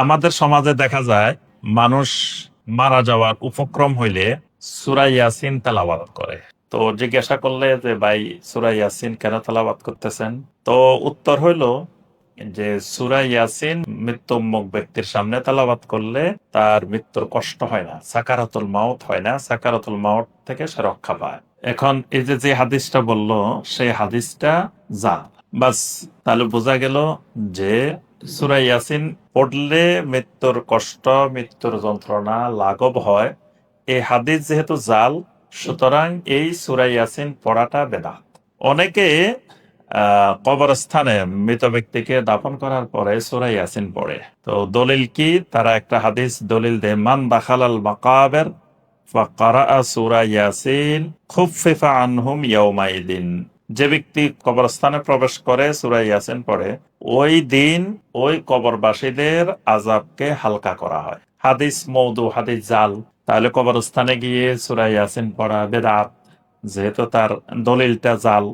আমাদের সমাজে দেখা যায় মানুষ মারা যাওয়ার উপক্রম হইলে সূরা ইয়াসিন তেলাওয়াত করে। তো জিজ্ঞাসা করলে যে ভাই সূরা ইয়াসিন কেন তেলাওয়াত করতেছেন, তো উত্তর হইল যে সূরা ইয়াসিন মৃত্যুমুখ ব্যক্তির সামনে তেলাওয়াত করলে তার মৃত্যুর কষ্ট হয় না, সাকারাতুল মাউত হয় না, সাকারাতুল মাউত থেকে সে রক্ষা পায়। এখন এই যে যে হাদিসটা বললো সেই হাদিসটা জাল। বাস, তাহলে বোঝা গেল যে সূরা ইয়াসিন পড়লে মৃত্যুর কষ্ট, মৃত্যুর যন্ত্রণা লাঘব হয়। এই হাদিস যেহেতু জাল, সুতরাং এই সূরা ইয়াসিন পড়াটা বেদাত। অনেকে কবরস্থানে মৃত ব্যক্তিকে দাফন করার পরে সূরা ইয়াসিন পড়ে। তো দলিল কি? তারা একটা হাদিস দলিল দেয়, মান দাখালাল মাকাবের ফাকারাআ সূরা ইয়াসিন খুফফিফা আনহুম ইয়াউমাইদিন। যে ব্যক্তি কবরস্থানে প্রবেশ করে সূরা ইয়াসিন পড়ে, ওই দিন ওই কবরবাসীদের আযাবকে হালকা করা হয়। হাদিস মওদু, হাদিস জাল। তাহলে কবরস্থানে গিয়ে সূরা ইয়াসিন পড়া বেদাত, যেহেতু তার দলিলটা জাল।